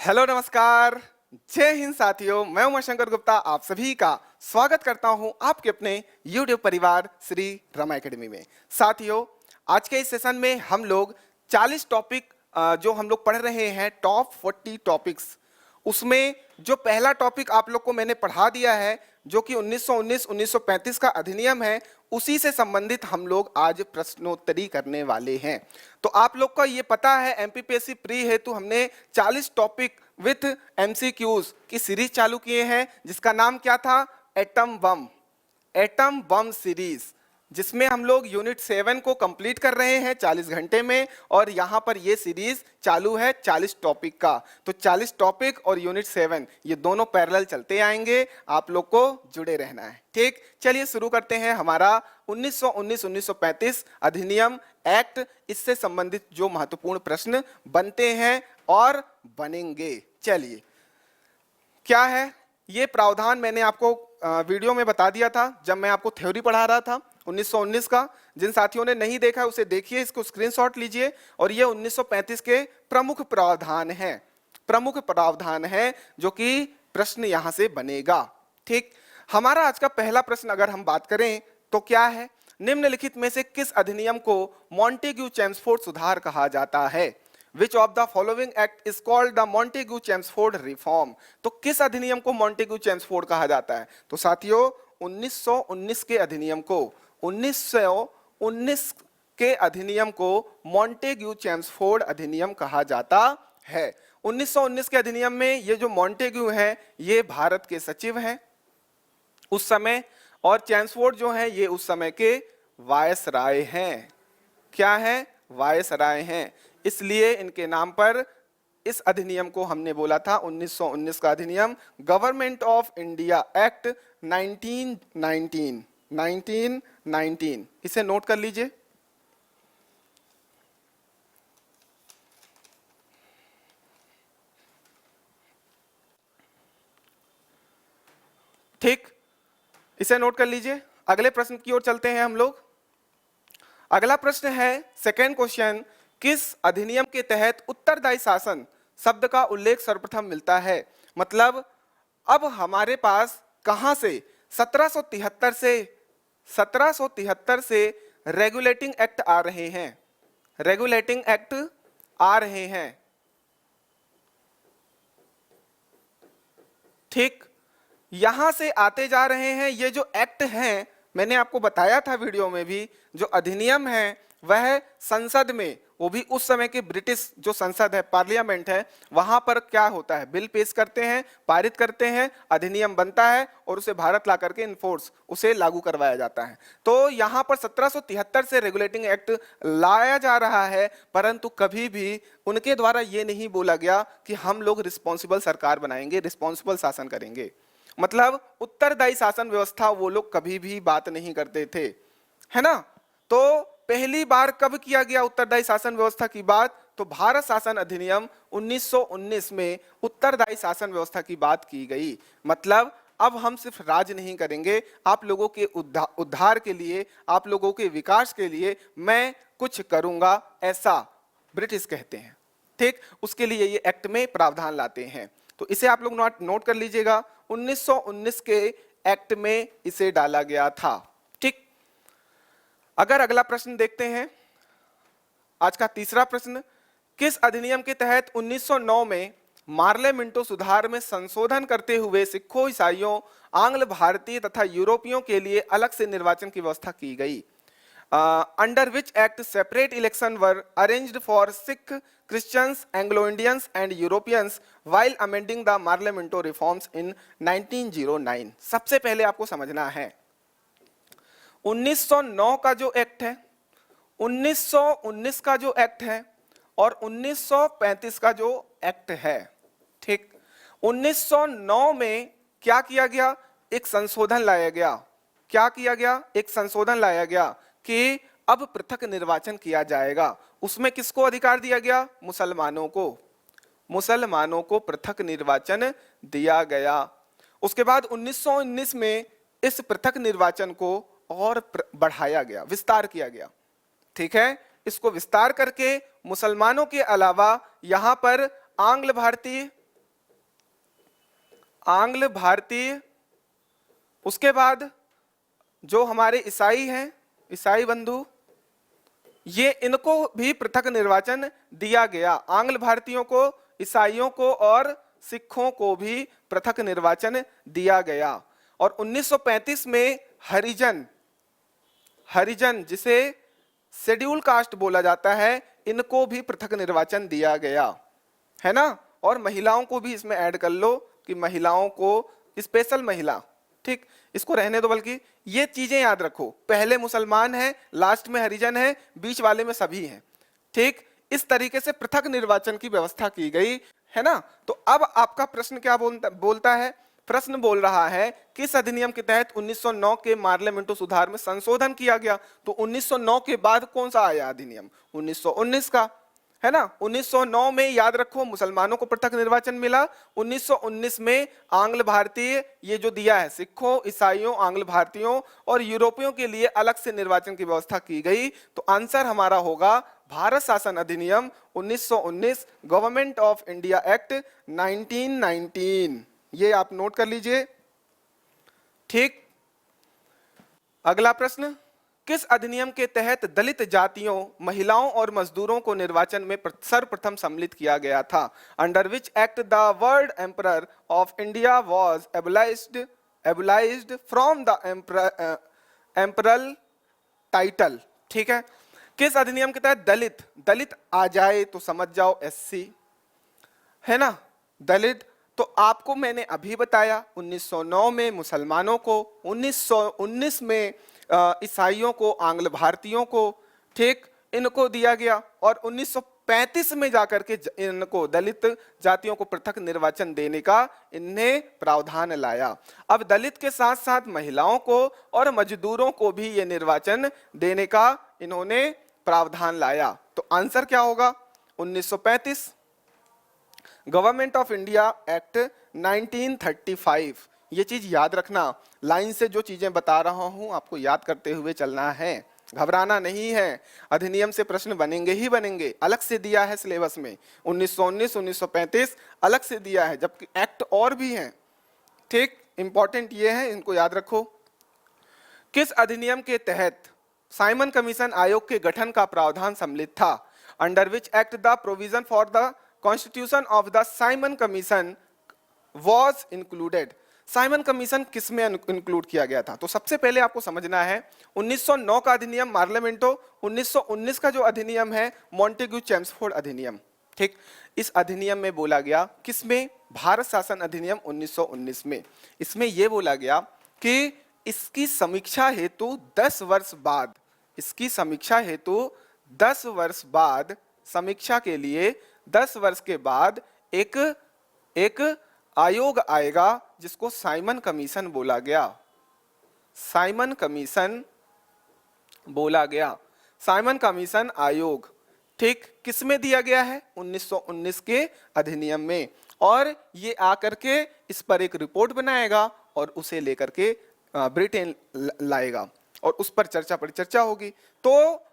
Hello नमस्कार, जय हिंद साथियों। मैं उमाशंकर गुप्ता आप सभी का स्वागत करता हूं आपके अपने YouTube परिवार श्री रमा एकेडमी में। साथियों, आज के इस सेशन में हम लोग 40 टॉपिक जो हम लोग पढ़ रहे हैं, टॉप 40 टॉपिक्स, उसमें जो पहला टॉपिक आप लोग को मैंने पढ़ा दिया है जो कि 1919-1935 का अधिनियम है, उसी से संबंधित हम लोग आज प्रश्नोत्तरी करने वाले हैं। तो आप लोग को ये पता है एमपीपीएससी प्री हेतु हमने 40 टॉपिक विथ एमसीक्यूज की सीरीज चालू किए हैं, जिसका नाम क्या था? एटम बम सीरीज, जिसमें हम लोग यूनिट 7 को कंप्लीट कर रहे हैं 40 घंटे में, और यहाँ पर ये सीरीज चालू है 40 टॉपिक का। तो 40 टॉपिक और यूनिट 7 ये दोनों पैरेलल चलते आएंगे, आप लोग को जुड़े रहना है। ठीक, चलिए शुरू करते हैं हमारा 1919-1935 अधिनियम एक्ट। इससे संबंधित जो महत्वपूर्ण प्रश्न बनते हैं और बनेंगे, चलिए क्या है ये प्रावधान मैंने आपको वीडियो में बता दिया था जब मैं आपको थ्योरी पढ़ा रहा था 1919 का। जिन साथियों ने नहीं देखा उसे देखिए, इसको स्क्रीनशॉट लीजिए। और ये 1935 के प्रमुख प्रावधान है जो कि प्रश्न यहां से बनेगा। ठीक, हमारा आज का पहला प्रश्न अगर हम बात करें तो क्या है? निम्नलिखित में से किस अधिनियम को मॉन्टेग्यू-चेम्सफोर्ड सुधार कहा जाता है? Which of the following act is called the Montagu-Chelmsford reform? तो किस अधिनियम को मॉन्टेग्यू-चेम्सफोर्ड कहा जाता है? तो साथियों 1919 के अधिनियम को 1919 के अधिनियम को मॉन्टेग्यू-चेम्सफोर्ड अधिनियम कहा जाता है। 1919 के अधिनियम में ये जो मॉन्टेग्यू हैं ये भारत के सचिव हैं उस समय, और चेम्सफोर्ड जो हैं ये उस समय के वायसराय हैं। क्या है? वायसराय हैं। इसलिए इनके नाम पर इस अधिनियम को हमने बोला था 1919 का अधिनियम, गवर्नमेंट ऑफ इंडिया एक्ट 1919। इसे नोट कर लीजिए। ठीक, इसे नोट कर लीजिए। अगले प्रश्न की ओर चलते हैं हम लोग। अगला प्रश्न है सेकेंड क्वेश्चन, किस अधिनियम के तहत उत्तरदायी शासन शब्द का उल्लेख सर्वप्रथम मिलता है? मतलब अब हमारे पास कहां से 1773 से रेगुलेटिंग एक्ट आ रहे हैं। ठीक, यहां से आते जा रहे हैं। ये जो एक्ट हैं, मैंने आपको बताया था वीडियो में भी, जो अधिनियम है वह संसद में, वो भी उस समय के ब्रिटिश जो संसद है, पार्लियामेंट है, वहां पर क्या होता है, बिल पेश करते हैं, पारित करते हैं, अधिनियम बनता है और उसे भारत ला करके इन्फोर्स, उसे लागू करवाया जाता है। तो यहां पर 1773 से रेगुलेटिंग एक्ट लाया जा रहा है, परंतु कभी भी उनके द्वारा ये नहीं बोला गया कि हम लोग रिस्पॉन्सिबल सरकार बनाएंगे, रिस्पॉन्सिबल शासन करेंगे। मतलब उत्तरदायी शासन व्यवस्था वो लोग कभी भी बात नहीं करते थे, है ना। तो पहली बार कब किया गया उत्तरदायी शासन व्यवस्था की बात? तो भारत शासन अधिनियम 1919 में उत्तरदायी शासन व्यवस्था की बात की गई। मतलब अब हम सिर्फ राज नहीं करेंगे, आप लोगों के उद्धार के लिए, आप लोगों के विकास के लिए मैं कुछ करूंगा, ऐसा ब्रिटिश कहते हैं। ठीक, उसके लिए ये एक्ट में प्रावधान लाते हैं। तो इसे आप लोग नोट कर लीजिएगा, 1919 के एक्ट में इसे डाला गया था। ठीक, अगर अगला प्रश्न देखते हैं, आज का तीसरा प्रश्न, किस अधिनियम के तहत 1909 में मार्ले मिंटो सुधार में संशोधन करते हुए सिखों, ईसाइयों, आंग्ल भारतीय तथा यूरोपियों के लिए अलग से निर्वाचन की व्यवस्था की गई? Under which act separate election were arranged for Sikh, Christians, Anglo Indians and Europeans while amending the Morley Minto reforms in 1909? सबसे पहले आपको समझना है 1909 का जो एक्ट है, 1919 का जो एक्ट है और 1935 का जो एक्ट है। ठीक, 1909 में क्या किया गया? एक संशोधन लाया गया। क्या किया गया? एक संशोधन लाया गया कि अब पृथक निर्वाचन किया जाएगा। उसमें किसको अधिकार दिया गया? मुसलमानों को पृथक निर्वाचन दिया गया। उसके बाद 1919 में इस पृथक निर्वाचन को और बढ़ाया गया, विस्तार किया गया। ठीक है, इसको विस्तार करके मुसलमानों के अलावा यहां पर आंग्ल भारतीय, आंग्ल भारतीय, उसके बाद जो हमारे ईसाई हैं, ईसाई बंधु, ये इनको भी पृथक निर्वाचन दिया गया। आंग्ल भारतीयों को, ईसाइयों को और सिखों को भी पृथक निर्वाचन दिया गया। और 1935 में हरिजन, हरिजन जिसे शेड्यूल कास्ट बोला जाता है, इनको भी पृथक निर्वाचन दिया गया है ना। और महिलाओं को भी इसमें ऐड कर लो कि महिलाओं को स्पेशल महिला, ठीक, इसको रहने दो, बल्कि ये चीजें याद रखो, पहले मुसलमान है, लास्ट में हरिजन है, बीच वाले में सभी हैं, ठीक। इस तरीके से पृथक निर्वाचन की व्यवस्था की गई है ना। तो अब आपका प्रश्न क्या बोलता है? प्रश्न बोल रहा है किस अधिनियम के तहत 1909 के पार्लियामेंटो सुधार में संशोधन किया गया। तो 1909 के बाद कौन सा आया अधिनियम? 1919 का, है ना। 1909 में याद रखो मुसलमानों को पृथक निर्वाचन मिला। 1919 में आंग्ल भारतीय, ये जो दिया है, सिखों, ईसाइयों, आंग्ल भारतीयों और यूरोपियों के लिए अलग से निर्वाचन की व्यवस्था की गई। तो आंसर हमारा होगा भारत शासन अधिनियम 1919, गवर्नमेंट ऑफ इंडिया एक्ट 1919। ये आप नोट कर लीजिए, ठीक। अगला प्रश्न, किस अधिनियम के तहत दलित जातियों, महिलाओं और मजदूरों को निर्वाचन में सर्वप्रथम सम्मिलित किया गया था? Under which act the word emperor of India was abolished from the imperial title, ठीक है। किस अधिनियम के तहत दलित, दलित आ जाए तो समझ जाओ एससी, है ना, दलित। तो आपको मैंने अभी बताया 1909 में मुसलमानों को, 1919 में ईसाइयों को, आंग्ल भारतीयों को, ठीक, इनको दिया गया। और 1935 में जाकर के इनको दलित जातियों को पृथक निर्वाचन देने का इन्हें प्रावधान लाया। अब दलित के साथ साथ महिलाओं को और मजदूरों को भी ये निर्वाचन देने का इन्होंने प्रावधान लाया। तो आंसर क्या होगा? 1935, गवर्नमेंट ऑफ इंडिया एक्ट 1935। ये चीज याद रखना, लाइन से जो चीजें बता रहा हूं आपको याद करते हुए चलना है, घबराना नहीं है। अधिनियम से प्रश्न बनेंगे ही बनेंगे, अलग से दिया है सिलेबस में। 1919, 1935 अलग से दिया है, जबकि एक्ट और भी हैं, ठीक। इंपॉर्टेंट ये है, इनको याद रखो। किस अधिनियम के तहत साइमन कमीशन आयोग के गठन का प्रावधान सम्मिलित था? Under which act the provision for the constitution of the Simon commission was included? Simon commission किस में इंक्लूड किया गया था? तो सबसे पहले आपको समझना है 1909 का अधिनियम मार्लियामेंटो, 1919 का जो अधिनियम है मॉन्टेग्यू चेम्सफोर्ड अधिनियम, ठीक। इस अधिनियम में बोला गया, किसमें? भारत शासन अधिनियम 1919 में। इसमें यह बोला गया कि इसकी समीक्षा हेतु 10 वर्ष बाद, इसकी समीक्षा हेतु 10 वर्ष बाद, समीक्षा के लिए 10 वर्ष के बाद एक आयोग आएगा जिसको साइमन कमीशन बोला गया। साइमन कमीशन बोला गया, साइमन कमीशन आयोग, ठीक। किसमें दिया गया है? 1919 के अधिनियम में। और ये आकर के इस पर एक रिपोर्ट बनाएगा और उसे लेकर के ब्रिटेन लाएगा और उस पर चर्चा परिचर्चा होगी। तो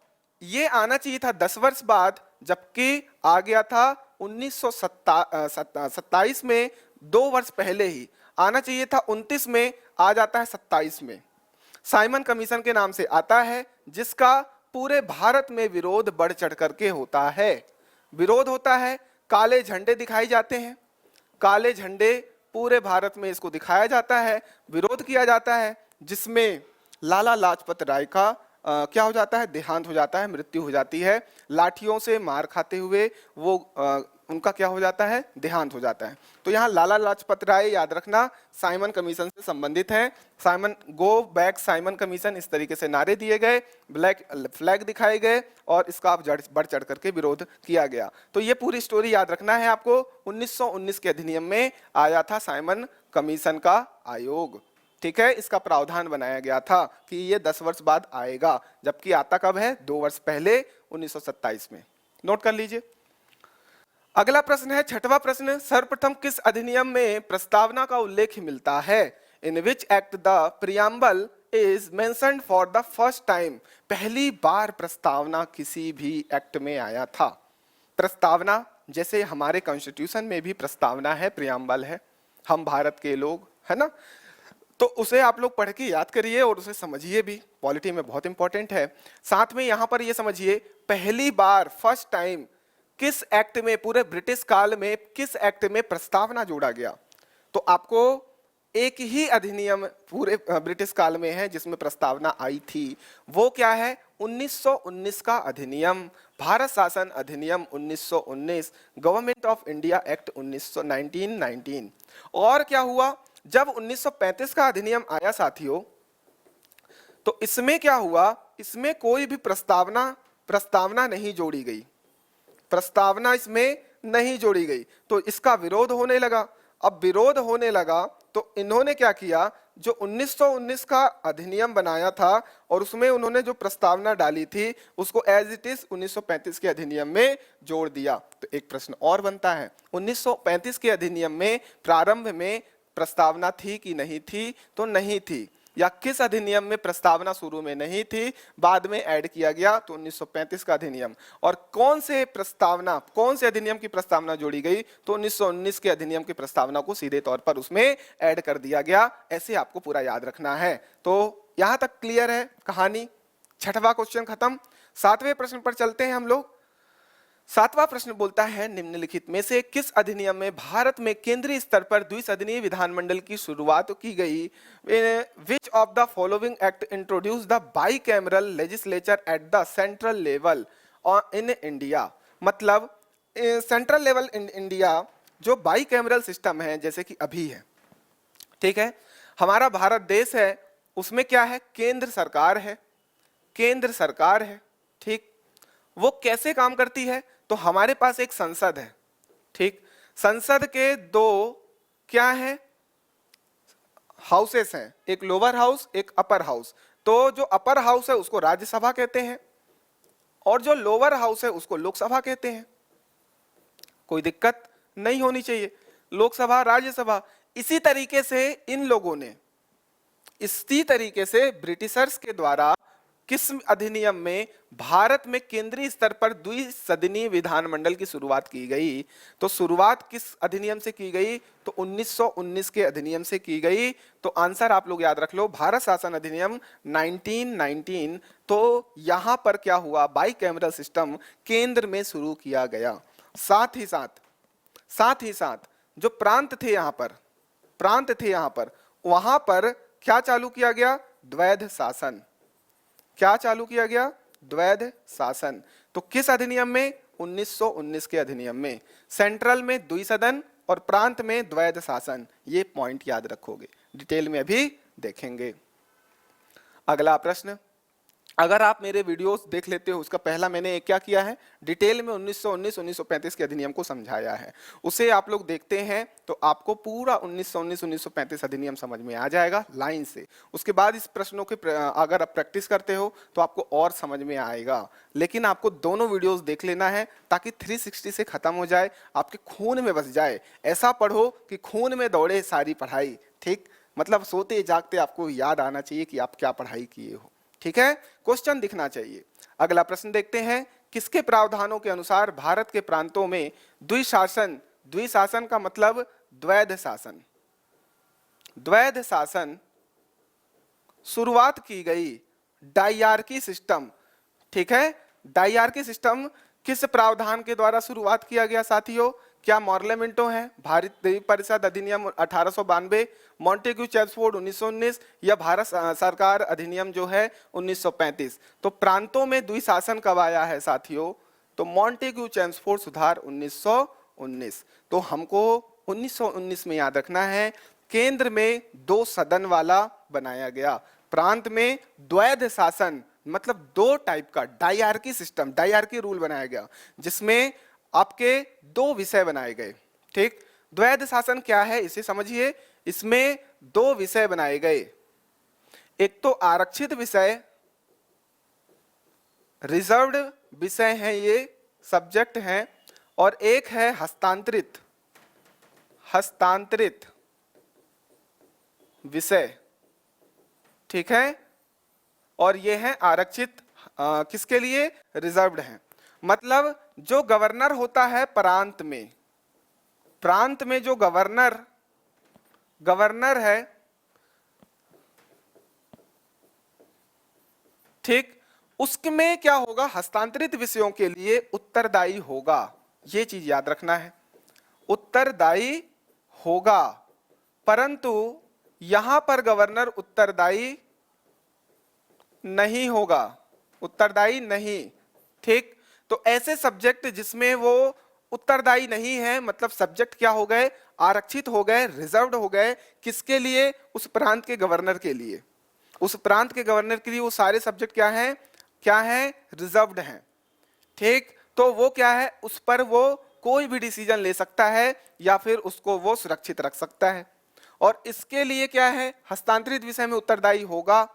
ये आना चाहिए था 10 वर्ष बाद, जबकि आ गया था 1927 में, 2 वर्ष पहले ही। आना चाहिए था 29 में, आ जाता है 27 में। साइमन कमीशन के नाम से आता है, जिसका पूरे भारत में विरोध बढ़ चढ़ करके होता है। विरोध होता है, काले झंडे दिखाए जाते हैं, काले झंडे पूरे भारत में इसको दिखाया जाता है, विरोध किया जाता है, जिसमें लाला लाजपत राय का क्या हो जाता है? देहांत हो जाता है, मृत्यु हो जाती है। लाठियों से मार खाते हुए वो उनका क्या हो जाता है? देहांत हो जाता है। तो यहाँ लाला लाजपत राय याद रखना साइमन कमीशन से संबंधित है। Simon go back Simon commission, इस तरीके से नारे दिए गए, ब्लैक फ्लैग दिखाए गए और इसका बढ़ चढ़ करके विरोध किया गया। तो ये पूरी स्टोरी याद रखना है आपको। 1919 के अधिनियम में आया था साइमन कमीशन का आयोग, ठीक है। इसका प्रावधान बनाया गया था कि ये 10 वर्ष बाद आएगा, जबकि आता कब है? 2 वर्ष पहले, 1927 में। नोट कर लीजिए। अगला प्रश्न है 6वां प्रश्न, सर्वप्रथम किस अधिनियम में प्रस्तावना का उल्लेख मिलता है? In which act the preamble is mentioned for the first time? पहली बार प्रस्तावना किसी भी एक्ट में आया था। प्रस्तावना, जैसे हमारे कॉन्स्टिट्यूशन में भी प्रस्तावना है, प्रियम्बल है, हम भारत के लोग, है ना। तो उसे आप लोग पढ़ के याद करिए और उसे समझिए भी, पॉलिटी में बहुत इंपॉर्टेंट है। साथ में यहां पर ये समझिए, पहली बार फर्स्ट टाइम किस एक्ट में, पूरे ब्रिटिश काल में किस एक्ट में प्रस्तावना जोड़ा गया। तो आपको एक ही अधिनियम पूरे ब्रिटिश काल में है जिसमें प्रस्तावना आई थी, वो क्या है, 1919 का अधिनियम, भारत शासन अधिनियम 1919, गवर्नमेंट ऑफ इंडिया एक्ट 1919। और क्या हुआ, जब 1935 का अधिनियम आया साथियों, तो इसमें क्या हुआ, इसमें कोई भी प्रस्तावना नहीं जोड़ी गई, प्रस्तावना इसमें नहीं जोड़ी गई, तो इसका विरोध होने लगा। अब विरोध होने लगा तो इन्होंने क्या किया, जो 1919 का अधिनियम बनाया था और उसमें उन्होंने जो प्रस्तावना डाली थी उसको एज इट इज 1935 के अधिनियम में जोड़ दिया। तो एक प्रश्न और बनता है, 1935 के अधिनियम में प्रारंभ में प्रस्तावना थी कि नहीं थी, तो नहीं थी। या किस अधिनियम में प्रस्तावना शुरू में नहीं थी, बाद में ऐड किया गया, तो 1935 का अधिनियम। और कौन से अधिनियम की प्रस्तावना जोड़ी गई, तो 1919 के अधिनियम की प्रस्तावना को सीधे तौर पर उसमें ऐड कर दिया गया। ऐसे आपको पूरा याद रखना है। तो यहां तक क्लियर है कहानी। छठवां क्वेश्चन खत्म। सातवें प्रश्न पर चलते हैं हम लोग। सातवां प्रश्न बोलता है, निम्नलिखित में से किस अधिनियम में भारत में केंद्रीय स्तर पर द्विसदनीय विधानमंडल की शुरुआत की गई। Which of the following act introduce the bicameral legislature at the central level in India. मतलब सेंट्रल लेवल इन इंडिया जो बाईकैमरल सिस्टम है, जैसे कि अभी है, ठीक है, हमारा भारत देश है, उसमें क्या है, केंद्र सरकार है, केंद्र सरकार है, ठीक। वो कैसे काम करती है, तो हमारे पास एक संसद है, ठीक। संसद के दो क्या है, हाउसेस हैं, एक लोअर हाउस एक अपर हाउस। तो जो अपर हाउस है उसको राज्यसभा कहते हैं और जो लोअर हाउस है उसको लोकसभा कहते हैं। कोई दिक्कत नहीं होनी चाहिए, लोकसभा राज्यसभा। इसी तरीके से इन लोगों ने, इसी तरीके से ब्रिटिशर्स के द्वारा किस अधिनियम में भारत में केंद्रीय स्तर पर द्विसदनीय विधानमंडल की शुरुआत की गई। तो शुरुआत किस अधिनियम से की गई, तो 1919 के अधिनियम से की गई। तो आंसर आप लोग याद रख लो, भारत शासन अधिनियम 1919। तो यहां पर क्या हुआ, बाईकैमरल सिस्टम केंद्र में शुरू किया गया। साथ ही साथ जो प्रांत थे यहां पर वहां पर क्या चालू किया गया, द्वैध शासन। क्या चालू किया गया, द्वैध शासन। तो किस अधिनियम में, 1919 के अधिनियम में। सेंट्रल में द्विसदन और प्रांत में द्वैध शासन। ये पॉइंट याद रखोगे, डिटेल में अभी देखेंगे। अगला प्रश्न, अगर आप मेरे वीडियोस देख लेते हो, उसका पहला मैंने क्या किया है, डिटेल में 1919-1935 के अधिनियम को समझाया है। उसे आप लोग देखते हैं तो आपको पूरा 1919-1935 अधिनियम समझ में आ जाएगा लाइन से। उसके बाद इस प्रश्नों के अगर आप प्रैक्टिस करते हो तो आपको और समझ में आएगा। लेकिन आपको दोनों वीडियोस देख लेना है ताकि 360 से खत्म हो जाए, आपके खून में बस जाए। ऐसा पढ़ो कि खून में दौड़े सारी पढ़ाई, ठीक। मतलब सोते जागते आपको याद आना चाहिए कि आप क्या पढ़ाई किए हो, ठीक है। क्वेश्चन दिखना चाहिए। अगला प्रश्न देखते हैं, किसके प्रावधानों के अनुसार भारत के प्रांतों में द्विशासन का मतलब द्वैध शासन शुरुआत की गई। डायआर्की सिस्टम, ठीक है। डायआर्की सिस्टम किस प्रावधान के द्वारा शुरुआत किया गया साथियों, क्या मॉर्लेमेंटो है, भारतीय परिषद अधिनियम 1892, मॉन्टेग्यू चेम्सफोर्ड 1919, या भारत सरकार अधिनियम जो है 1935। तो प्रांतों में द्विशासन कब आया है साथियों, तो मॉन्टेग्यू चेम्सफोर्ड सुधार 1919। तो हमको 1919 में याद रखना है, केंद्र में 2 सदन वाला बनाया गया, प्रांत में द्वैध शासन मतलब 2 टाइप का डायआर्की सिस्टम, डायआर्की रूल बनाया गया, जिसमें आपके 2 विषय बनाए गए, ठीक। द्वैध शासन क्या है इसे समझिए। इसमें 2 विषय बनाए गए, एक तो आरक्षित विषय, रिजर्व्ड विषय है, ये सब्जेक्ट हैं, और एक है हस्तांतरित विषय, ठीक है। और ये है आरक्षित, किसके लिए, रिजर्व्ड है। मतलब जो गवर्नर होता है प्रांत में जो गवर्नर गवर्नर है, ठीक, उसमें क्या होगा, हस्तांतरित विषयों के लिए उत्तरदायी होगा, ये चीज याद रखना है, उत्तरदायी होगा। परंतु यहां पर गवर्नर उत्तरदायी नहीं होगा, उत्तरदायी नहीं, ठीक। तो ऐसे सब्जेक्ट जिसमें वो उत्तरदायी नहीं है, मतलब सब्जेक्ट क्या हो गए, आरक्षित हो गए, रिजर्व्ड हो गए, किसके लिए, उस प्रांत के गवर्नर के लिए, उस प्रांत के गवर्नर के लिए वो सारे सब्जेक्ट क्या है, रिजर्व्ड हैं, ठीक। तो वो क्या है, उस पर वो कोई भी डिसीजन ले सकता है या फिर उसको वो सुरक्षित रख सकता है। और इसके लिए क्या है, हस्तांतरित विषय में उत्तरदायी होगा।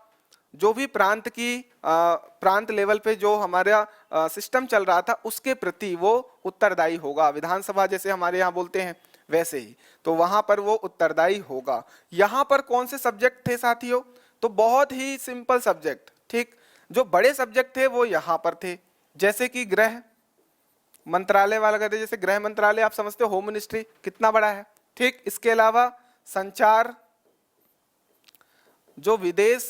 जो भी प्रांत लेवल पे जो हमारा सिस्टम चल रहा था उसके प्रति वो उत्तरदायी होगा, विधानसभा जैसे हमारे यहाँ बोलते हैं वैसे ही, तो वहां पर वो उत्तरदायी होगा। यहाँ पर कौन से सब्जेक्ट थे साथियों, तो बहुत ही सिंपल सब्जेक्ट, ठीक। जो बड़े सब्जेक्ट थे वो यहाँ पर थे, जैसे कि गृह मंत्रालय वाला कहते, जैसे गृह मंत्रालय आप समझते हो, होम मिनिस्ट्री कितना बड़ा है, ठीक। इसके अलावा संचार, जो विदेश,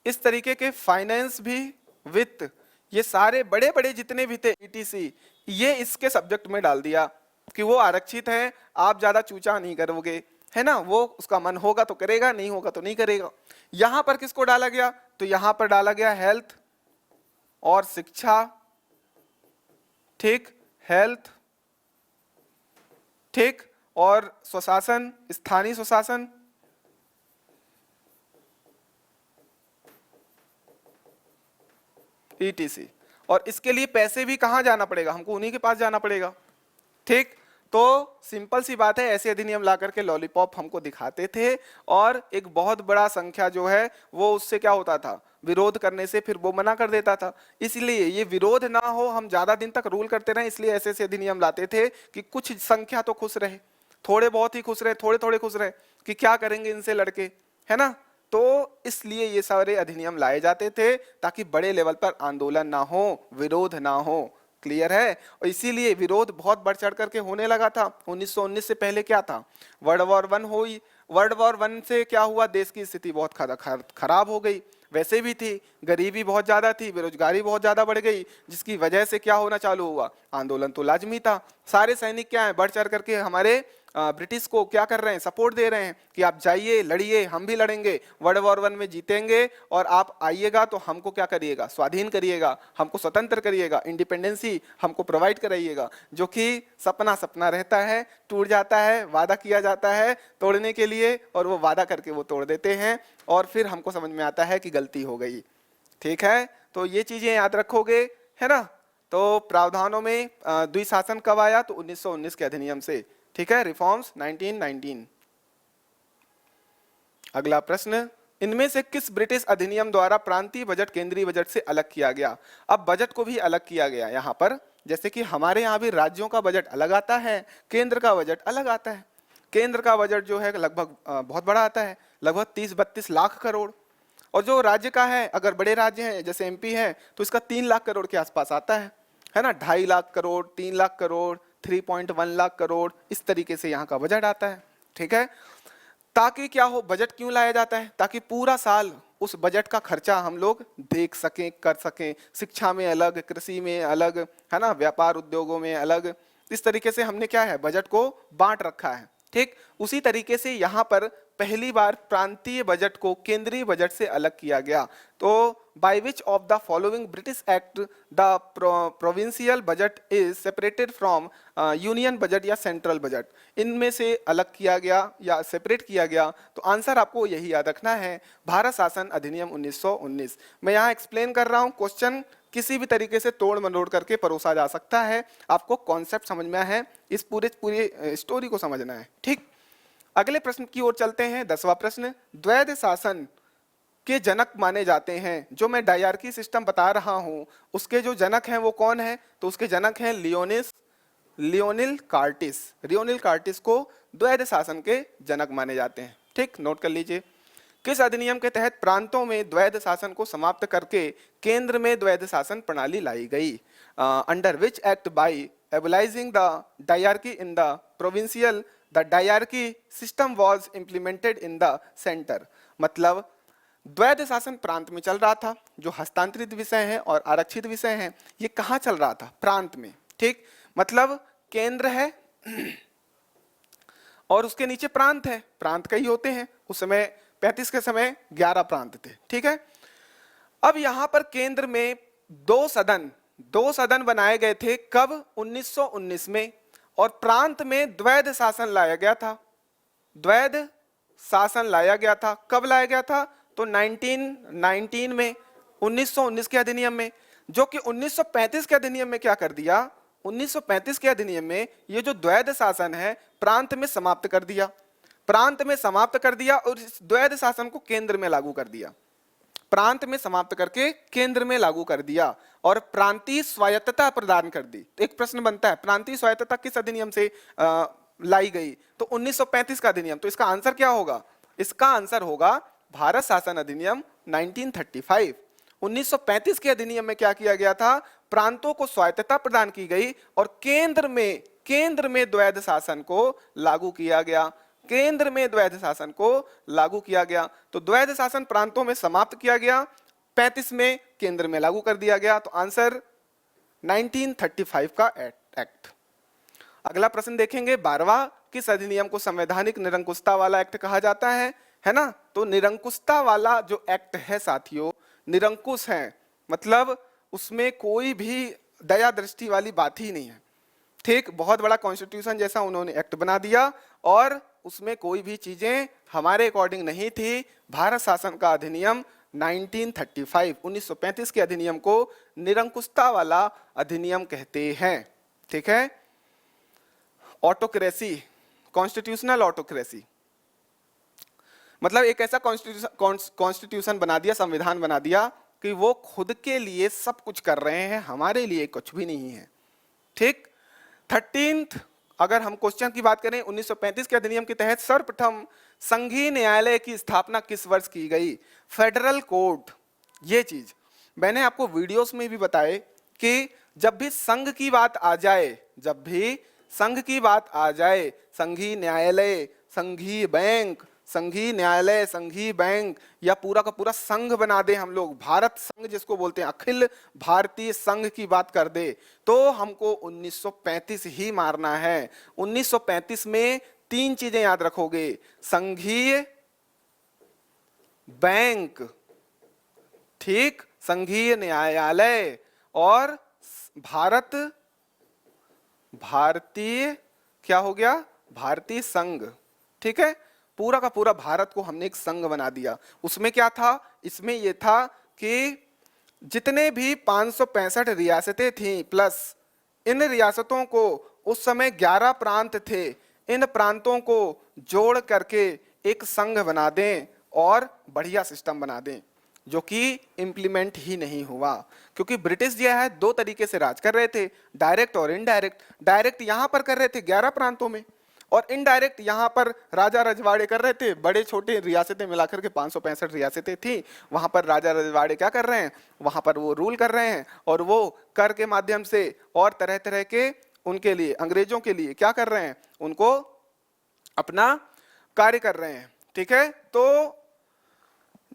इस तरीके के फाइनेंस भी, वित्त, ये सारे बड़े बड़े जितने भी थे ईटीसी, ये इसके सब्जेक्ट में डाल दिया कि वो आरक्षित है, आप ज्यादा चूचा नहीं करोगे, है ना, वो उसका मन होगा तो करेगा, नहीं होगा तो नहीं करेगा। यहां पर किसको डाला गया, तो यहां पर डाला गया हेल्थ और शिक्षा, ठीक, हेल्थ, ठीक, और स्वशासन, स्थानीय स्वशासन, ईटीसी। और इसके लिए पैसे भी कहां जाना पड़ेगा, हमको उन्हीं के पास जाना पड़ेगा, ठीक। तो सिंपल सी बात है, ऐसे अधिनियम ला करके लॉलीपॉप हमको दिखाते थे और एक बहुत बड़ा संख्या जो है वो उससे क्या होता था, विरोध करने से फिर वो मना कर देता था। इसलिए ये विरोध ना हो, हम ज्यादा दिन तक रूल करते रहे, इसलिए ऐसे ऐसे अधिनियम लाते थे कि कुछ संख्या तो खुश रहे, थोड़े बहुत ही खुश रहे, थोड़े थोड़े खुश रहे कि क्या करेंगे इनसे लड़के, है ना। तो इसलिए ये सारे अधिनियम लाए जाते थे ताकि बड़े लेवल पर आंदोलन ना हो, विरोध ना हो, क्लियर है। और इसीलिए विरोध बहुत बढ़ चढ़ करके होने लगा था। 1919 से पहले क्या था, वर्ल्ड वॉर 1 हुई, वर्ल्ड वॉर 1 से क्या हुआ, देश की स्थिति बहुत खराब हो गई, वैसे भी थी, गरीबी बहुत ज्यादा थी, बेरोजगारी बहुत ज्यादा बढ़ गई, जिसकी वजह से क्या होना चालू हुआ, आंदोलन तो लाजमी था। सारे सैनिक क्या है, बढ़ चढ़ करके हमारे ब्रिटिश को क्या कर रहे हैं, सपोर्ट दे रहे हैं कि आप जाइए, लड़िए, हम भी लड़ेंगे, वर्ल्ड वॉर 1 में जीतेंगे और आप आइएगा तो हमको क्या करिएगा, स्वाधीन करिएगा, हमको स्वतंत्र करिएगा, इंडिपेंडेंसी हमको प्रोवाइड कराइएगा। जो कि सपना सपना रहता है, टूट जाता है, वादा किया जाता है तोड़ने के लिए और वो वादा करके वो तोड़ देते हैं और फिर हमको समझ में आता है कि गलती हो गई, ठीक है। तो ये चीजें याद रखोगे, है ना। तो प्रावधानों में द्विशासन कब आया, तो 1919 के अधिनियम से, ठीक है, रिफॉर्म्स 1919। अगला प्रश्न, इनमें से किस ब्रिटिश अधिनियम द्वारा प्रांतीय बजट केंद्रीय बजट से अलग किया गया। अब बजट को भी अलग किया गया यहाँ पर, जैसे कि हमारे यहाँ भी राज्यों का बजट अलग आता है, केंद्र का बजट अलग आता है। केंद्र का बजट जो है लगभग बहुत बड़ा आता है, लगभग 30-32 लाख करोड़, और जो राज्य का है, अगर बड़े राज्य हैं जैसे एमपी है तो इसका 3 लाख करोड़ के आसपास आता है ना, 2.5 लाख करोड़, 3 लाख करोड़, 3.1 लाख करोड़, इस तरीके से यहाँ का बजट आता है, ठीक है। ताकि क्या हो, बजट क्यों लाया जाता है, ताकि पूरा साल उस बजट का खर्चा हम लोग देख सकें, कर सकें, शिक्षा में अलग, कृषि में अलग, है ना, व्यापार उद्योगों में अलग, इस तरीके से हमने क्या है, बजट को बांट रखा है, ठीक। उसी तरीके से यहाँ पर पहली बार प्रांतीय बजट को केंद्रीय बजट से अलग किया गया। तो by which of the following British act the provincial budget is separated from union budget या सेंट्रल बजट, इनमें से अलग किया गया या सेपरेट किया गया, तो आंसर आपको यही याद रखना है, भारत शासन अधिनियम 1919। मैं यहाँ एक्सप्लेन कर रहा हूँ, क्वेश्चन किसी भी तरीके से तोड़ मरोड़ करके परोसा जा सकता है, आपको कॉन्सेप्ट समझ में है, इस पूरे स्टोरी को समझना है, ठीक। अगले प्रश्न की ओर चलते हैं, 10वां प्रश्न, द्वैध शासन के जनक माने जाते हैं, जो मैं डायरकी सिस्टम बता रहा हूं उसके जो जनक हैं वो कौन है, तो उसके जनक हैं लियोनिल कार्टिस। लियोनिल कार्टिस को द्वैध शासन के जनक माने जाते हैं, ठीक, नोट कर लीजिए। किस अधिनियम के तहत प्रांतों में द्वैध शासन को समाप्त करके केंद्र में द्वैध शासन प्रणाली लाई गई, under which act by abolishing the dyarchy in the provincial the dyarchy system was implemented in the centre. मतलब द्वैध शासन प्रांत में चल रहा था। जो हस्तांतरित विषय है और आरक्षित विषय है ये कहाँ चल रहा था? प्रांत में। ठीक, मतलब केंद्र है और उसके नीचे प्रांत है। प्रांत कई होते हैं, उस समय 35 के समय 11 प्रांत थे। ठीक है, अब यहां पर केंद्र में दो सदन बनाए गए थे। कब? 1919 में। और प्रांत में द्वैध शासन लाया गया था। द्वैध शासन लाया गया था। कब लाया गया था? तो 1919 में, 1919 के अधिनियम में। जो कि 1935 के अधिनियम में क्या कर दिया? 1935 के अधिनियम में ये जो द्वैध शासन है प्रांत में समाप्त कर दिया। प्रांत में समाप्त कर दिया और इस द्वैध शासन को केंद्र में लागू कर दिया। प्रांत में समाप्त करके केंद्र में लागू कर दिया और प्रांतीय स्वायत्तता प्रदान कर दी। तो एक प्रश्न बनता है, प्रांतीय स्वायत्तता किस अधिनियम से लाई गई? तो 1935 का अधिनियम। तो इसका आंसर क्या होगा? इसका आंसर होगा भारत शासन अधिनियम 1935। 1935 के अधिनियम में क्या किया गया था? प्रांतों को स्वायत्तता प्रदान की गई और केंद्र में द्वैध शासन को लागू किया गया। केंद्र में द्वैध शासन को लागू किया गया। तो द्वैध शासन प्रांतों में समाप्त किया गया, 35 में केंद्र में लागू कर दिया गया। तो आंसर 1935 का एक्ट। अगला प्रश्न देखेंगे, 12वां किस अधिनियम को संवैधानिक निरंकुशता वाला एक्ट कहा जाता है ना? तो निरंकुशता वाला जो एक्ट है साथियों, निरंकुश है मतलब उसमें कोई भी दया दृष्टि वाली बात ही नहीं है। ठीक, बहुत बड़ा कॉन्स्टिट्यूशन जैसा उन्होंने एक्ट बना दिया और उसमें कोई भी चीजें हमारे अकॉर्डिंग नहीं थी। भारत शासन का अधिनियम 1935, 1935 के अधिनियम को निरंकुशता वाला अधिनियम कहते हैं। ठीक है, ऑटोक्रेसी, कॉन्स्टिट्यूशनल ऑटोक्रेसी मतलब एक ऐसा कॉन्स्टिट्यूशन बना दिया, संविधान बना दिया कि वो खुद के लिए सब कुछ कर रहे हैं, हमारे लिए कुछ भी नहीं है। ठीक, 13th अगर हम क्वेश्चन की बात करें, 1935 के अधिनियम के तहत सर्वप्रथम संघीय न्यायालय की स्थापना किस वर्ष की गई? Federal court. ये चीज मैंने आपको वीडियोस में भी बताए कि जब भी संघ की बात आ जाए, जब भी संघ की बात आ जाए, संघीय न्यायालय, संघीय बैंक, संघीय न्यायालय, संघीय बैंक या पूरा का पूरा संघ बना दे हम लोग, भारत संघ जिसको बोलते हैं, अखिल भारतीय संघ की बात कर दे, तो हमको 1935 ही मारना है। 1935 में तीन चीजें याद रखोगे, संघीय बैंक, ठीक, संघीय न्यायालय और भारतीय क्या हो गया? भारतीय संघ। ठीक है, पूरा का पूरा भारत को हमने एक संघ बना दिया। उसमें क्या था? इसमें यह था कि जितने भी 565 रियासतें थीं प्लस इन रियासतों को, उस समय 11 प्रांत थे, इन प्रांतों को जोड़ करके एक संघ बना दें और बढ़िया सिस्टम बना दें, जो कि इंप्लीमेंट ही नहीं हुआ। क्योंकि ब्रिटिश जो है दो तरीके से राज कर रहे थे, डायरेक्ट और इनडायरेक्ट। डायरेक्ट यहां पर कर रहे थे 11 प्रांतों में और इनडायरेक्ट यहां पर राजा रजवाड़े कर रहे थे। बड़े छोटे रियासतें मिलाकर के 565 रियासतें थी, वहां पर राजा रजवाड़े क्या कर रहे हैं? वहां पर वो रूल कर रहे हैं और वो कर के माध्यम से और तरह तरह के उनके लिए, अंग्रेजों के लिए क्या कर रहे हैं? उनको अपना कार्य कर रहे हैं। ठीक है, तो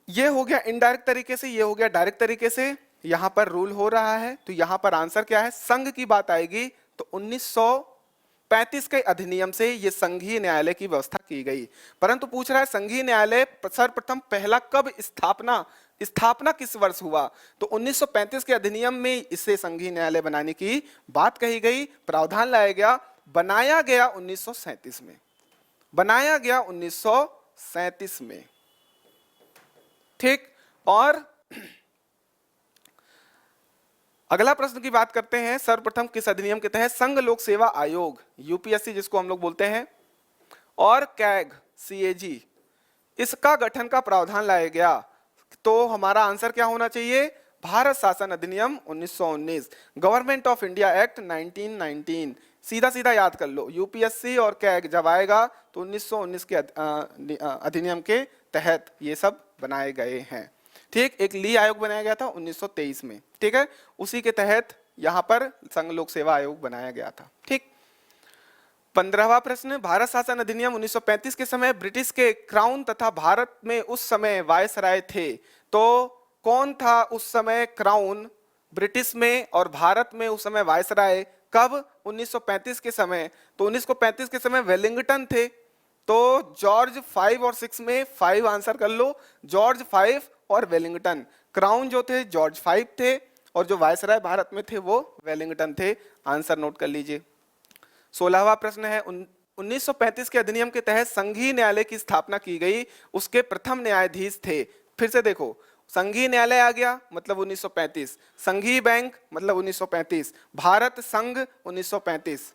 ये हो गया इनडायरेक्ट तरीके से, ये हो गया डायरेक्ट तरीके से, यहां पर रूल हो रहा है। तो यहां पर आंसर क्या है? संघ की बात आएगी तो 1935 के अधिनियम से ये संघीय न्यायालय की व्यवस्था की गई। परंतु पूछ रहा है संघीय न्यायालय सर्वप्रथम पहला कब स्थापना किस वर्ष हुआ? तो 1935 के अधिनियम में इससे संघीय न्यायालय बनाने की बात कही गई, प्रावधान लाया गया, बनाया गया 1937 में, बनाया गया 1937 में। ठीक, और अगला प्रश्न की बात करते हैं, सर्वप्रथम किस अधिनियम के तहत संघ लोक सेवा आयोग, यूपीएससी जिसको हम लोग बोलते हैं, और कैग, सीएजी, इसका गठन का प्रावधान लाया गया? तो हमारा आंसर क्या होना चाहिए? भारत शासन अधिनियम 1919, गवर्नमेंट ऑफ इंडिया एक्ट 1919। सीधा सीधा याद कर लो, यूपीएससी और कैग जब आएगा तो 1919 के अधिनियम के तहत ये सब बनाए गए हैं। ठीक, एक ली आयोग बनाया गया था 1923 में। ठीक है, उसी के तहत यहां पर संघ लोक सेवा आयोग बनाया गया था। ठीक, 15वां प्रश्न, भारत शासन अधिनियम 1935 के समय ब्रिटिश के क्राउन तथा भारत में उस समय वायसराय थे। तो कौन था उस समय क्राउन ब्रिटिश में और भारत में उस समय वायसराय? कब? 1935 के समय। तो 1935 के समय वेलिंगटन थे। तो जॉर्ज 5 और 6 में 5 आंसर कर लो, जॉर्ज 5 और वेलिंगटन। क्राउन जो थे जॉर्ज 5 थे और जो वायसराय भारत में थे वो वेलिंगटन थे। आंसर नोट कर लीजिए। 16वां प्रश्न है, 1935 के अधिनियम के तहत संघीय न्यायालय की स्थापना की गई, उसके प्रथम न्यायाधीश थे। फिर से देखो, संघीय न्यायालय आ गया मतलब 1935, संघीय बैंक मतलब 1935, भारत संघ 1935।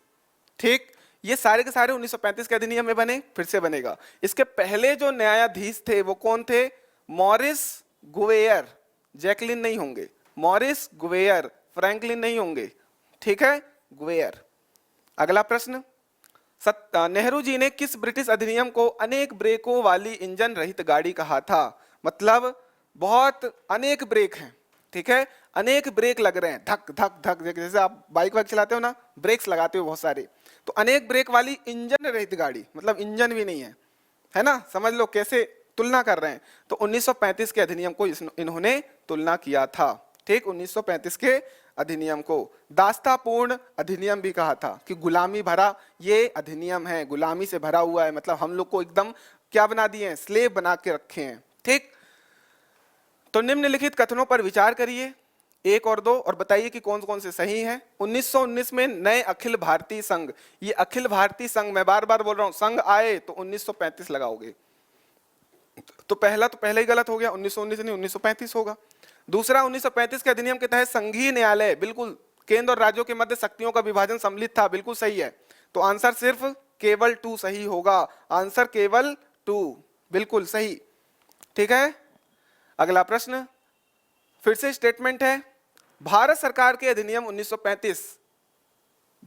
ठीक, ये सारे के सारे 1935 के अधिनियम में बने। फिर से बनेगा। इसके पहले जो न्यायाधीश थे वो कौन थे? मॉरिस गुवेयर, जैकलिन नहीं होंगे, मॉरिस गुवेयर, फ्रैंकलिन नहीं होंगे। ठीक है, गुवेयर। अगला प्रश्न, नेहरू जी ने किस ब्रिटिश अधिनियम को अनेक ब्रेकों वाली इंजन रहित गाड़ी कहा था? मतलब बहुत अनेक ब्रेक हैं, ठीक है, अनेक ब्रेक लग रहे हैं, धक धक धक, जैसे आप बाइक वाइक चलाते हो ना, ब्रेक्स लगाते हो बहुत सारे, तो अनेक ब्रेक वाली इंजन रहित गाड़ी मतलब इंजन भी नहीं है ना, समझ लो कैसे तुलना कर रहे हैं। तो 1935 के अधिनियम को इन्होंने तुलना किया था। ठीक, 1935 के अधिनियम को दास्तापूर्ण अधिनियम भी कहा था कि गुलामी भरा ये अधिनियम है, गुलामी से भरा हुआ है, मतलब हम लोग को एकदम क्या बना दिए हैं? स्लेव बना के रखे हैं। ठीक, तो निम्नलिखित कथनों पर विचार करिए, 1 और 2, और बताइए कि कौन कौन से सही हैं। 1919 में नए अखिल भारतीय संघ, ये अखिल भारतीय संघ मैं बार बार बोल रहा हूं, संघ आए तो 1935 लगाओगे, तो पहले ही गलत हो गया, 1919 नहीं 1935 होगा। दूसरा, 1935 के अधिनियम के तहत संघीय न्यायालय, बिल्कुल केंद्र और राज्यों के मध्य शक्तियों का विभाजन सम्मिलित था, बिल्कुल सही है। तो आंसर सिर्फ केवल 2 सही होगा, आंसर केवल 2 बिल्कुल सही। ठीक है, अगला प्रश्न फिर से स्टेटमेंट है, भारत सरकार के अधिनियम 1935,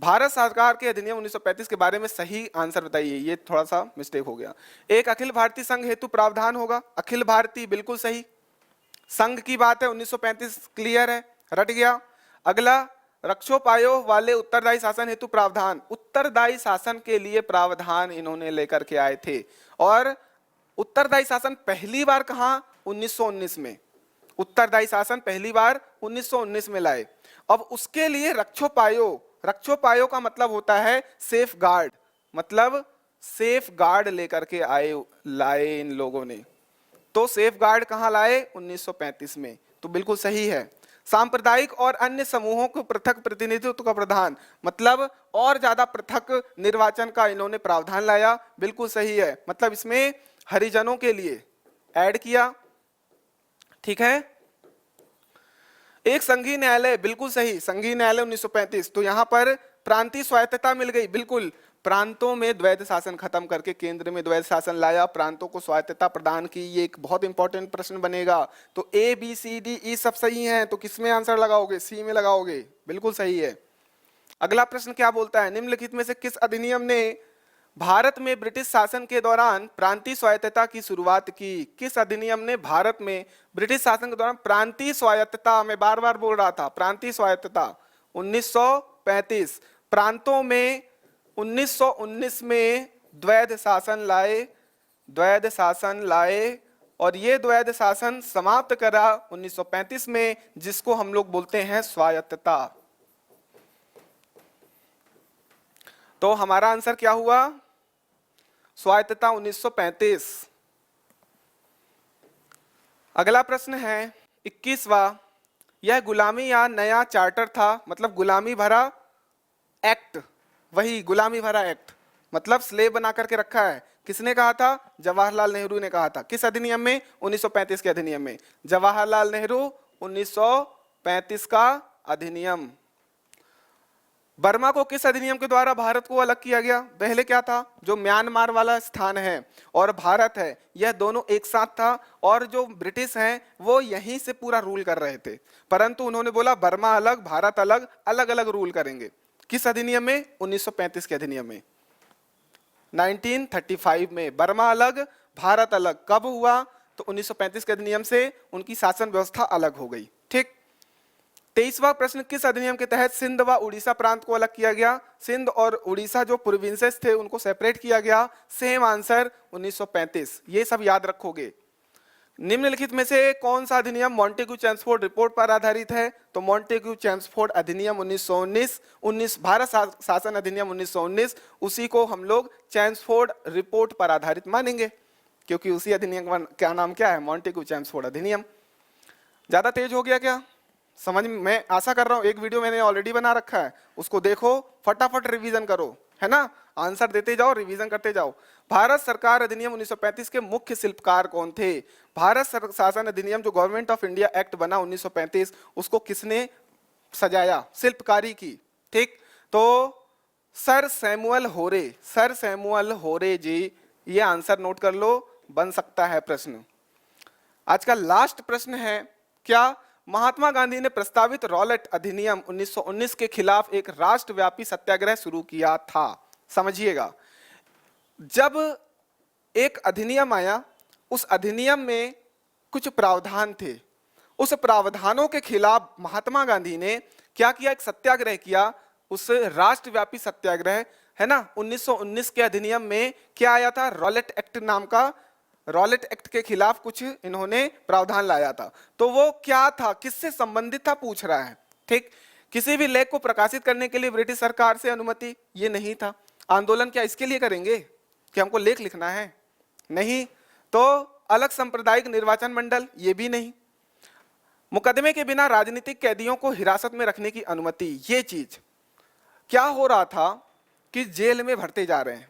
भारत सरकार के अधिनियम 1935 के बारे में सही आंसर बताइए। ये थोड़ा सा मिस्टेक हो गया। एक अखिल भारतीय संघ हेतु प्रावधान होगा, अखिल भारतीय बिल्कुल सही, संघ की बात है, 1935 क्लियर है, रट गया। अगला, रक्षोपायोग वाले उत्तरदायी शासन हेतु प्रावधान, उत्तरदायी शासन के लिए प्रावधान इन्होंने लेकर के आए थे। और उत्तरदायी शासन पहली बार कहां? 1919 में। उत्तरदायी शासन पहली बार 1919 में लाए। अब उसके लिए रक्षोपायोग, रक्षोपायोग का मतलब होता है सेफ गार्ड, मतलब सेफ गार्ड लेकर के लाए इन लोगों ने। तो सेफ गार्ड कहां लाए? 1935 में, तो बिल्कुल सही है। सांप्रदायिक और अन्य समूहों को पृथक प्रतिनिधित्व का प्रावधान, मतलब और ज्यादा पृथक निर्वाचन का इन्होंने प्रावधान लाया, बिल्कुल सही है, मतलब इसमें हरिजनों के लिए ऐड किया। ठीक है, एक संघीय न्यायालय, बिल्कुल सही, संघीय न्यायालय 1935। तो यहां पर प्रांतीय स्वायत्तता मिल गई, बिल्कुल, प्रांतों में द्वैध शासन खत्म करके केंद्र में द्वैध शासन लाया, प्रांतों को स्वायत्तता प्रदान की। ये एक बहुत इंपॉर्टेंट प्रश्न बनेगा। तो A B C D E सब सही हैं, तो किसमें आंसर लगाओगे? सी में लगाओगे, बिल्कुल सही है। अगला प्रश्न क्या बोलता है, निम्नलिखित में से किस अधिनियम ने भारत में ब्रिटिश शासन के दौरान प्रांतीय स्वायत्तता की शुरुआत की? किस अधिनियम ने भारत में ब्रिटिश शासन के दौरान प्रांतीय स्वायत्तता, मैं बार बार बोल रहा था प्रांतीय स्वायत्तता, 1935। प्रांतों में 1919 में द्वैध शासन लाए, द्वैध शासन लाए, और ये द्वैध शासन समाप्त करा 1935 में, जिसको हम लोग बोलते हैं स्वायत्तता। तो हमारा आंसर क्या हुआ? स्वायत्तता 1935। अगला प्रश्न है 21वां, यह गुलामी या नया चार्टर था, मतलब गुलामी भरा एक्ट, वही गुलामी भरा एक्ट, मतलब स्लेव बना करके रखा है, किसने कहा था? जवाहरलाल नेहरू ने कहा था। किस अधिनियम में? 1935 के अधिनियम में। जवाहरलाल नेहरू 1935 का अधिनियम। बर्मा को किस अधिनियम के द्वारा भारत को अलग किया गया? पहले क्या था? जो म्यांमार वाला स्थान है और भारत है, यह दोनों एक साथ था, और जो ब्रिटिश हैं वो यहीं से पूरा रूल कर रहे थे, परंतु उन्होंने बोला बर्मा अलग, भारत अलग, अलग अलग रूल करेंगे। किस अधिनियम में? 1935 के अधिनियम में। 1935 में बर्मा अलग, भारत अलग। कब हुआ? तो 1935 के अधिनियम से उनकी शासन व्यवस्था अलग हो गई। ठीक, 23वां प्रश्न, किस अधिनियम के तहत सिंध व उड़ीसा प्रांत को अलग किया गया? सिंध और उड़ीसा जो प्रोविंसेस थे उनको सेपरेट किया गया। Same answer 1935। ये सब याद रखोगे। निम्नलिखित में से कौन सा अधिनियम मॉन्टेग्यू चेम्सफोर्ड रिपोर्ट पर आधारित है? तो मॉन्टेग्यू चेम्सफोर्ड अधिनियम 1919, भारत शासन अधिनियम 1919, उसी को हम लोग चेम्सफोर्ड रिपोर्ट पर आधारित मानेंगे, क्योंकि उसी अधिनियम का नाम क्या है? मॉन्टेग्यू चेम्सफोर्ड अधिनियम। ज्यादा तेज हो गया क्या समझ? मैं आशा कर रहा हूं, एक वीडियो मैंने ऑलरेडी बना रखा है, उसको देखो, फटाफट रिवीजन करो, है ना? आंसर देते जाओ, रिवीजन करते जाओ। भारत सरकार अधिनियम 1935 के मुख्य शिल्पकार कौन थे? भारत शासन अधिनियम जो गवर्नमेंट ऑफ इंडिया एक्ट बना 1935, उसको किसने सजाया, शिल्पकारी की? ठीक, तो सर सैमुअल होरे, सर सैमुअल होरे जी। ये आंसर नोट कर लो, बन सकता है प्रश्न। आज का लास्ट प्रश्न है, क्या महात्मा गांधी ने प्रस्तावित रॉलेट अधिनियम 1919 के खिलाफ एक राष्ट्रव्यापी सत्याग्रह शुरू किया था? समझिएगा, जब एक अधिनियम आया, उस अधिनियम में कुछ प्रावधान थे, उस प्रावधानों के खिलाफ महात्मा गांधी ने क्या किया? एक सत्याग्रह किया, उस राष्ट्रव्यापी सत्याग्रह, है ना? 1919 के अधिनियम में क्या आया था? रॉलेट एक्ट नाम का, रॉलेट एक्ट के खिलाफ कुछ इन्होंने प्रावधान लाया था। तो वो क्या था, किससे संबंधित था, पूछ रहा है। ठीक, किसी भी लेख को प्रकाशित करने के लिए ब्रिटिश सरकार से अनुमति ये नहीं था। आंदोलन क्या इसके लिए करेंगे कि हमको लेख लिखना है? नहीं। तो अलग सांप्रदायिक निर्वाचन मंडल, ये भी नहीं। मुकदमे के बिना राजनीतिक कैदियों को हिरासत में रखने की अनुमति, ये चीज। क्या हो रहा था कि जेल में भरते जा रहे हैं,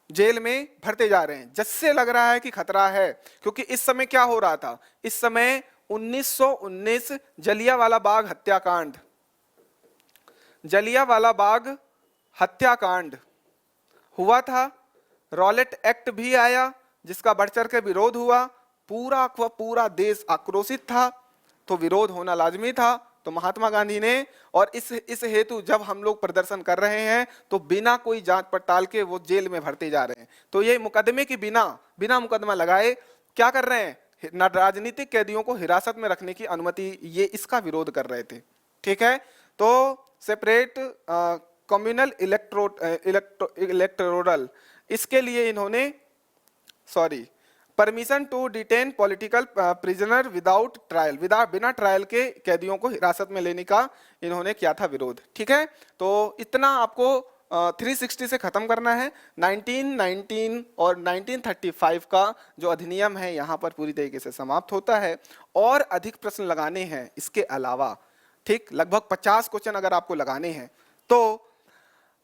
जेल में भरते जा रहे हैं, जिससे लग रहा है कि खतरा है, क्योंकि इस समय क्या हो रहा था? इस समय 1919 जलियांवाला बाग हत्याकांड, जलियांवाला बाग हत्याकांड हुआ था। रॉलेट एक्ट भी आया, जिसका बढ़ चढ़ के विरोध हुआ, पूरा देश आक्रोशित था, तो विरोध होना लाजमी था। तो महात्मा गांधी ने, और इस हेतु जब हम लोग प्रदर्शन कर रहे हैं तो बिना कोई जांच पड़ताल के वो जेल में भरते जा रहे हैं। तो ये मुकदमे की बिना मुकदमा लगाए क्या कर रहे हैं? राजनीतिक कैदियों को हिरासत में रखने की अनुमति, ये इसका विरोध कर रहे थे। ठीक है, तो सेपरेट कम्युनल इलेक्टोरल, इसके लिए इन्होंने permission to detain political prisoner without trial, बिना ट्रायल के कैदियों को हिरासत में लेने का इन्होंने किया था विरोध। ठीक है, तो इतना आपको 360 से खत्म करना है। 1919 और 1935 का जो अधिनियम है यहाँ पर पूरी तरीके से समाप्त होता है। और अधिक प्रश्न लगाने हैं इसके अलावा, ठीक, लगभग 50 क्वेश्चन अगर आपको लगाने हैं तो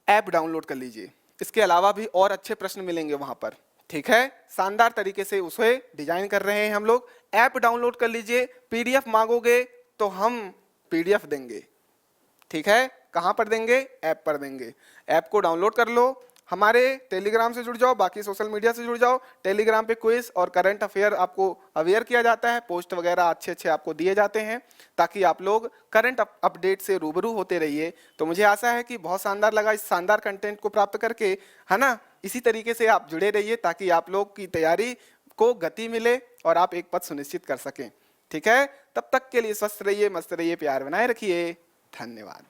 ऐप डाउनलोड कर लीजिए। इसके अलावा भी और अच्छे प्रश्न मिलेंगे वहां पर। ठीक है, शानदार तरीके से उसे डिजाइन कर रहे हैं हम लोग। ऐप डाउनलोड कर लीजिए। पीडीएफ मांगोगे तो हम पीडीएफ देंगे। ठीक है, कहां पर देंगे? ऐप पर देंगे। ऐप को डाउनलोड कर लो, हमारे टेलीग्राम से जुड़ जाओ, बाकी सोशल मीडिया से जुड़ जाओ। टेलीग्राम पे क्विज और करंट अफेयर आपको अवेयर किया जाता है, पोस्ट वगैरह अच्छे आपको दिए जाते हैं, ताकि आप लोग करंट अपडेट से रूबरू होते रहिए। तो मुझे आशा है कि बहुत शानदार लगा इस शानदार कंटेंट को प्राप्त करके, है ना? इसी तरीके से आप जुड़े रहिए ताकि आप लोग की तैयारी को गति मिले और आप एक पद सुनिश्चित कर सकें। ठीक है, तब तक के लिए स्वस्थ रहिए, मस्त रहिए, प्यार बनाए रखिए। धन्यवाद।